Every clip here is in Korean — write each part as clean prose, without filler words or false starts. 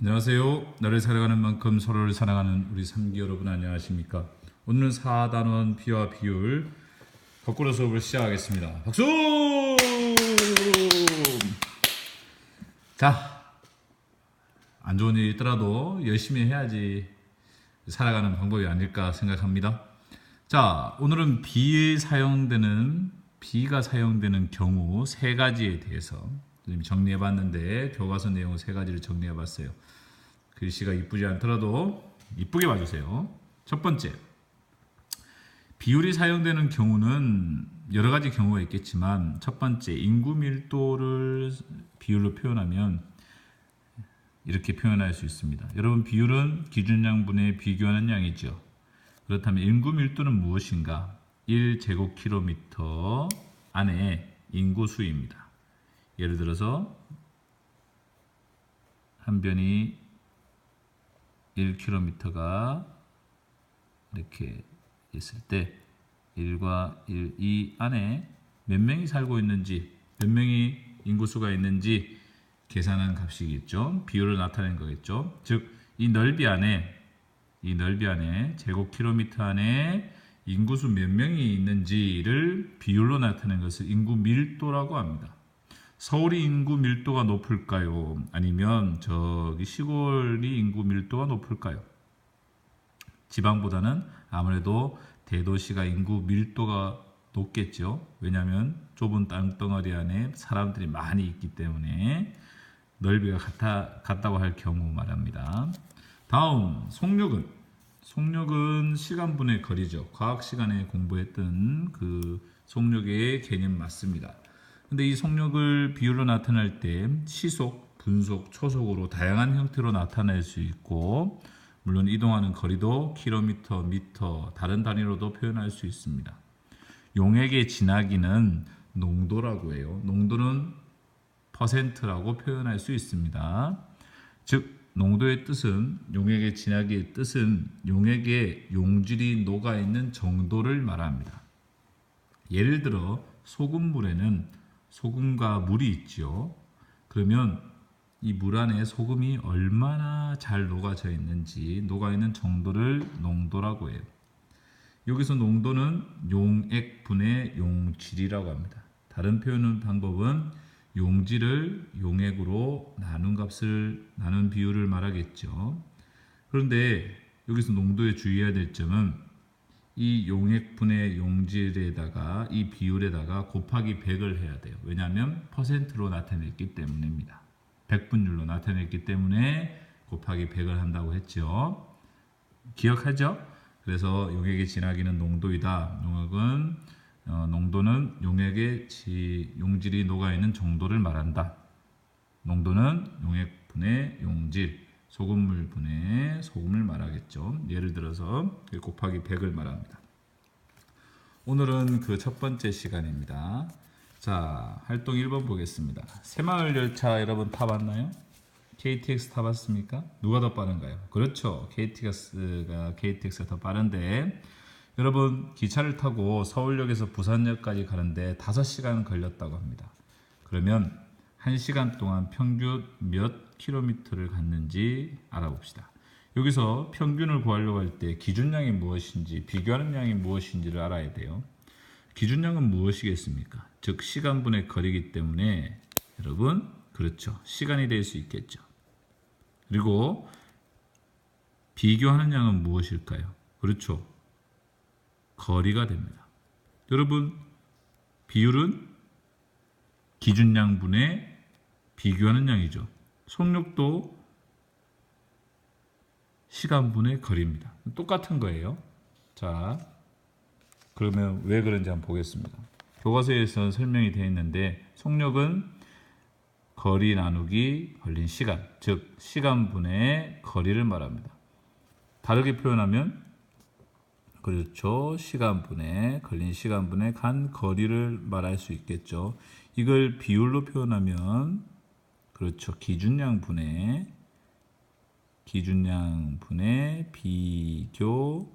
안녕하세요. 나를 사랑하는 만큼 서로를 사랑하는 우리 삼기 여러분 안녕하십니까? 오늘은 4단원 비와 비율 거꾸로 수업을 시작하겠습니다. 박수! 자, 안 좋은 일이 있더라도 열심히 해야지 살아가는 방법이 아닐까 생각합니다. 자, 오늘은 비가 사용되는 경우 세 가지에 대해서 정리해봤는데 교과서 내용 세 가지를 정리해봤어요. 글씨가 이쁘지 않더라도 이쁘게 봐주세요. 첫 번째, 비율이 사용되는 경우는 여러 가지 경우가 있겠지만 첫 번째, 인구 밀도를 비율로 표현하면 이렇게 표현할 수 있습니다. 여러분, 비율은 기준양분에 비교하는 양이죠. 그렇다면 인구 밀도는 무엇인가? 1제곱킬로미터 안에 인구수입니다. 예를 들어서 한 변이 1km가 이렇게 있을 때 1과 1, 이 안에 몇 명이 살고 있는지, 몇 명이 인구수가 있는지 계산한 값이겠죠. 비율을 나타낸 거겠죠. 즉, 이 넓이 안에 제곱킬로미터 안에 인구수 몇 명이 있는지를 비율로 나타낸 것을 인구 밀도라고 합니다. 서울이 인구 밀도가 높을까요? 아니면 저기 시골이 인구 밀도가 높을까요? 지방보다는 아무래도 대도시가 인구 밀도가 높겠죠. 왜냐하면 좁은 땅덩어리 안에 사람들이 많이 있기 때문에 넓이가 같다고 할 경우 말합니다. 다음, 속력은 시간분의 거리죠. 과학 시간에 공부했던 그 속력의 개념 맞습니다. 근데 이 속력을 비율로 나타낼 때 시속, 분속, 초속으로 다양한 형태로 나타낼 수 있고, 물론 이동하는 거리도 킬로미터, 미터, 다른 단위로도 표현할 수 있습니다. 용액의 진하기는 농도라고 해요. 농도는 퍼센트라고 표현할 수 있습니다. 즉, 농도의 뜻은, 용액의 진하기의 뜻은 용액에 용질이 녹아있는 정도를 말합니다. 예를 들어 소금물에는 소금과 물이 있죠. 그러면 이 물 안에 소금이 얼마나 잘 녹아져 있는지, 녹아있는 정도를 농도라고 해요. 여기서 농도는 용액분의 용질이라고 합니다. 다른 표현 방법은 용질을 용액으로 나눈 비율을 말하겠죠. 그런데 여기서 농도에 주의해야 될 점은 이 용액분의 용질에다가 이 비율에다가 곱하기 100을 해야 돼요. 왜냐하면 퍼센트로 나타냈기 때문입니다. 100분율로 나타냈기 때문에 곱하기 100을 한다고 했죠. 기억하죠? 그래서 용액의 진하기는 농도이다. 농도는 용액의 용질이 녹아있는 정도를 말한다. 농도는 용액분의 용질, 소금물분의 소금을 말하겠죠. 예를 들어서 곱하기 100을 말합니다. 오늘은 그 첫 번째 시간입니다. 자, 활동 1번 보겠습니다. 새마을 열차 여러분 타봤나요? KTX 타봤습니까? 누가 더 빠른가요? 그렇죠. KTX가 더 빠른데, 여러분 기차를 타고 서울역에서 부산역까지 가는데 5시간 걸렸다고 합니다. 그러면 1시간 동안 평균 몇 킬로미터를 갔는지 알아봅시다. 여기서 평균을 구하려고 할 때 기준량이 무엇인지, 비교하는 양이 무엇인지를 알아야 돼요. 기준량은 무엇이겠습니까? 즉 시간분의 거리이기 때문에 여러분, 그렇죠, 시간이 될 수 있겠죠. 그리고 비교하는 양은 무엇일까요? 그렇죠, 거리가 됩니다. 여러분, 비율은 기준량분의 비교하는 양이죠. 속력도 시간분의 거리입니다. 똑같은 거예요. 자, 그러면 왜 그런지 한번 보겠습니다. 교과서에서 설명이 되어 있는데, 속력은 거리 나누기 걸린 시간, 즉 시간분의 거리를 말합니다. 다르게 표현하면, 그렇죠, 걸린 시간분의 간 거리를 말할 수 있겠죠. 이걸 비율로 표현하면, 그렇죠, 기준량분의 비교하는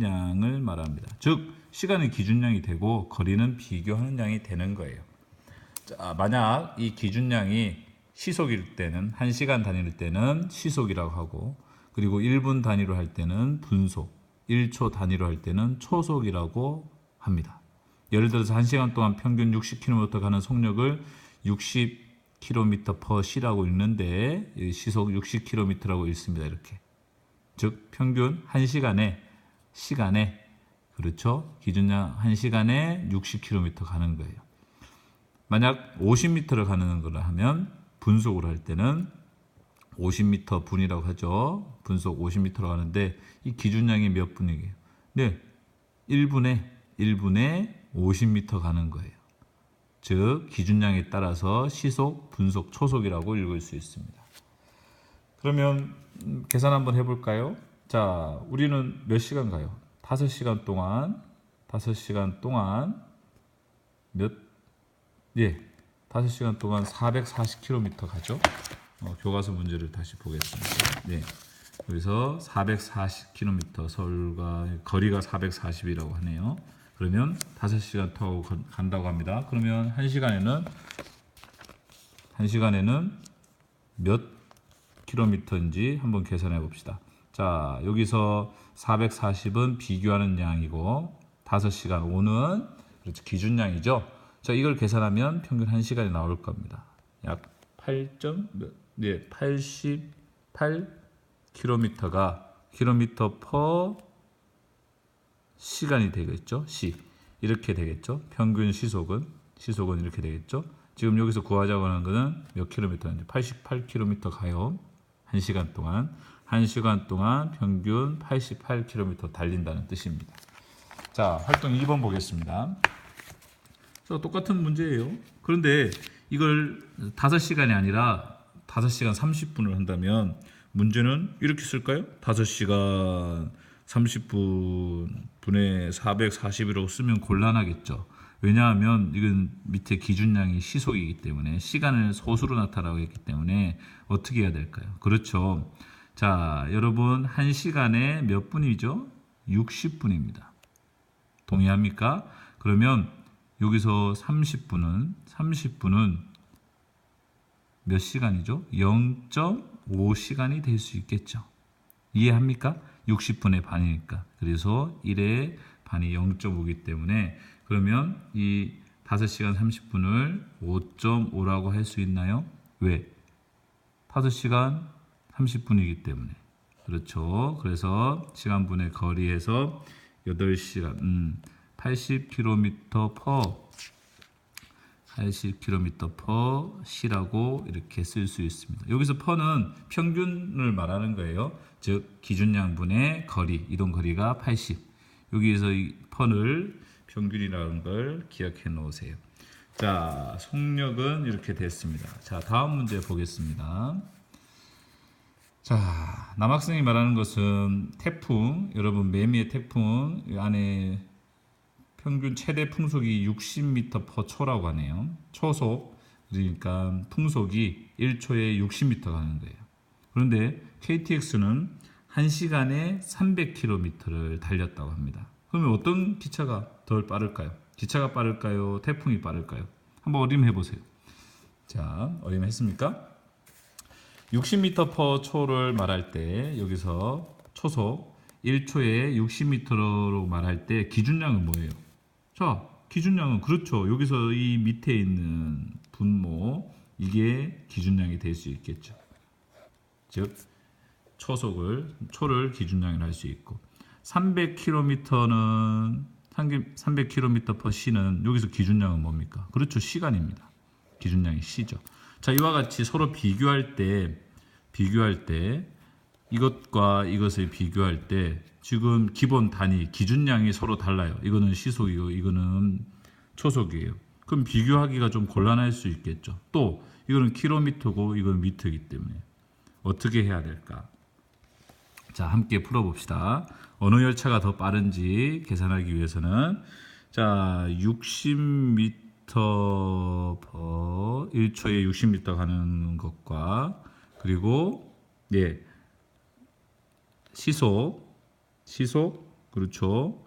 양을 말합니다. 즉 시간은 기준량이 되고 거리는 비교하는 양이 되는 거예요. 자, 만약 이 기준량이 시속일 때는 1시간 단위일 때는 시속이라고 하고, 그리고 1분 단위로 할 때는 분속, 1초 단위로 할 때는 초속이라고 합니다. 예를 들어서 1시간 동안 평균 60km 가는 속력을 60km/C라고 읽는데 시속 60km라고 읽습니다. 이렇게. 즉 평균 1시간에 그렇죠? 기준량 1시간에 60km 가는 거예요. 만약 50m를 가는 걸 하면 분속으로 할 때는 50m 분이라고 하죠. 분속 50m로 가는데 이 기준량이 몇 분이게요? 네, 1분에 50m 가는 거예요. 즉 기준량에 따라서 시속, 분속, 초속이라고 읽을 수 있습니다. 그러면 계산 한번 해볼까요? 자, 우리는 몇 시간 가요? 5시간 동안 예, 5시간 동안 440km 가죠. 교과서 문제를 다시 보겠습니다. 네, 여기서 440km, 서울과 거리가 440이라고 하네요. 그러면 5시간 타고 간다고 합니다. 그러면 1시간에는 몇 킬로미터인지 한번 계산해 봅시다. 자, 여기서 440은 비교하는 양이고 5시간 5는 그렇죠, 기준량이죠. 자, 이걸 계산하면 평균 1시간이 나올 겁니다. 약 88km가 킬로미터 퍼 시간이 되겠죠. 이렇게 되겠죠. 평균 시속은 이렇게 되겠죠. 지금 여기서 구하자고 하는 것은 몇 킬로미터인지 88km 가요. 1시간 동안 평균 88km 달린다는 뜻입니다. 자, 활동 2번 보겠습니다. 자, 똑같은 문제예요. 그런데 이걸 5시간이 아니라 5시간 30분을 한다면 문제는 이렇게 쓸까요? 5시간 30분분에 440이라고 쓰면 곤란하겠죠. 왜냐하면 이건 밑에 기준량이 시속이기 때문에 시간을 소수로 나타나고 있기 때문에 어떻게 해야 될까요? 그렇죠. 자, 여러분 1시간에 몇 분이죠? 60분입니다. 동의합니까? 그러면 여기서 30분은 몇 시간이죠? 0.5시간이 될 수 있겠죠. 이해합니까? 60분의 반이니까. 그래서 1의 반이 0.5이기 때문에 그러면 이 5시간 30분을 5.5라고 할 수 있나요? 왜? 5시간 30분이기 때문에. 그렇죠. 그래서 시간분의 거리에서 8시간 80km/C라고 이렇게 쓸 수 있습니다. 여기서 퍼는 평균을 말하는 거예요. 즉 기준량분의 거리, 이동 거리가 80. 여기에서 이 퍼를 평균이라는 걸 기억해 놓으세요. 자, 속력은 이렇게 됐습니다. 자, 다음 문제 보겠습니다. 자, 남학생이 말하는 것은 태풍, 여러분 매미의 태풍 안에 평균 최대 풍속이 60m/초라고 하네요. 초속, 그러니까 풍속이 1초에 60m 가는 거예요. 그런데 KTX는 1시간에 300km를 달렸다고 합니다. 그러면 어떤 기차가 더 빠를까요? 기차가 빠를까요? 태풍이 빠를까요? 한번 어림해 보세요. 자, 어림했습니까? 60m/초를 말할 때 여기서 초속 1초에 60m로 말할 때 기준량은 뭐예요? 자, 기준량은 그렇죠. 여기서 이 밑에 있는 분모, 이게 기준량이 될 수 있겠죠. 즉 초를 기준량이라 할 수 있고 300km/C는 여기서 기준량은 뭡니까? 그렇죠. 시간입니다. 기준량이 C죠. 자, 이와 같이 서로 비교할 때 이것과 이것을 비교할 때 지금 기본 단위 기준량이 서로 달라요. 이거는 시속이고 이거는 초속이에요. 그럼 비교하기가 좀 곤란할 수 있겠죠. 또 이거는 킬로미터고 이거는 미터이기 때문에 어떻게 해야 될까? 자, 함께 풀어봅시다. 어느 열차가 더 빠른지 계산하기 위해서는 자, 60m 1초에 60m 가는 것과 그리고 시속 그렇죠.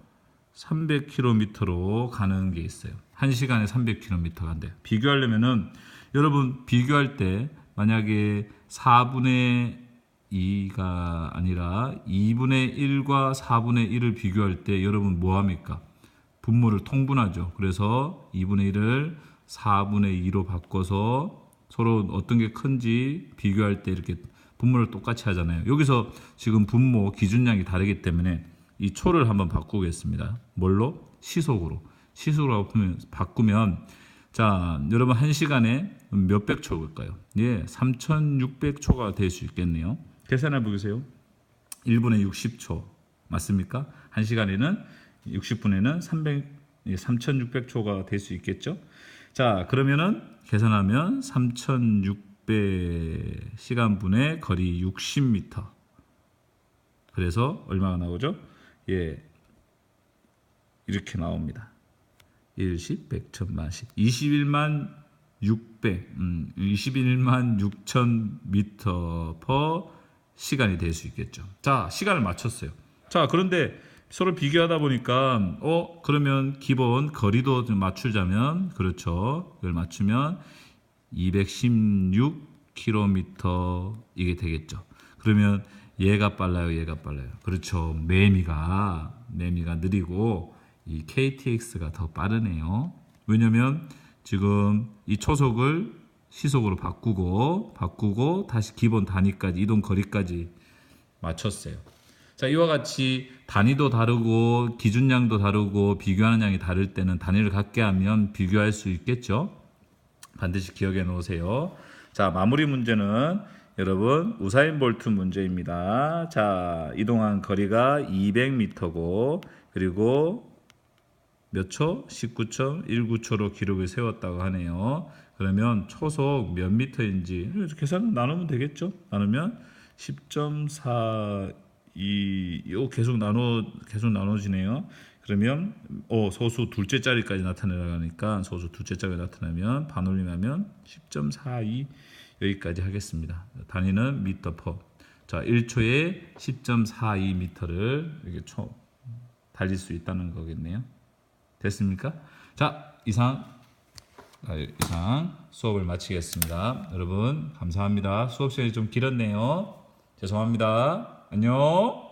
300km로 가는 게 있어요. 1시간에 300km 간대요. 비교하려면은 여러분 비교할 때 만약에 4분의 2가 아니라 2분의 1과 4분의 1을 비교할 때 여러분 뭐 합니까? 분모를 통분하죠. 그래서 2분의 1을 4분의 2로 바꿔서 서로 어떤 게 큰지 비교할 때 이렇게 분모를 똑같이 하잖아요. 여기서 지금 분모 기준량이 다르기 때문에 이 초를 한번 바꾸겠습니다. 뭘로? 시속으로. 시속으로 바꾸면 자, 여러분 1시간에 몇백 초일까요? 예, 3600초가 될 수 있겠네요. 계산해 보세요. 1분에 60초 맞습니까? 1시간에는 60분에는 3600초가 될 수 있겠죠? 자, 그러면은 계산하면 3600 시간분의 거리 60m. 그래서 얼마가 나오죠? 예, 이렇게 나옵니다. 1십, 100, 1000만, 21만 600, 21만 6천 미터 퍼 시간이 될 수 있겠죠. 자, 시간을 맞췄어요. 자, 그런데 서로 비교하다 보니까 그러면 기본 거리도 좀 맞추자면 그렇죠. 이걸 맞추면 216km 이게 되겠죠. 그러면 얘가 빨라요, 얘가 빨라요. 그렇죠. 매미가 느리고 이 KTX가 더 빠르네요. 왜냐면 지금 이 초속을 시속으로 바꾸고 다시 기본 단위까지 이동 거리까지 맞췄어요. 자, 이와 같이 단위도 다르고 기준량도 다르고 비교하는 양이 다를 때는 단위를 같게 하면 비교할 수 있겠죠. 반드시 기억해 놓으세요. 자, 마무리 문제는 여러분 우사인 볼트 문제입니다. 자, 이동한 거리가 200m고 그리고 몇 초? 19.19초로 기록을 세웠다고 하네요. 그러면 초속 몇 미터인지 계산 나누면 되겠죠? 나누면 10.42 계속 나눠지네요. 그러면 소수 둘째 자리까지 나타내라니까 소수 둘째 자리가 나타나면 반올림하면 10.42 여기까지 하겠습니다. 단위는 미터 퍼. 자, 1초에 10.42m를 이렇게 달릴 수 있다는 거겠네요. 됐습니까? 자, 이상 수업을 마치겠습니다. 여러분 감사합니다. 수업 시간이 좀 길었네요. 죄송합니다. 안녕.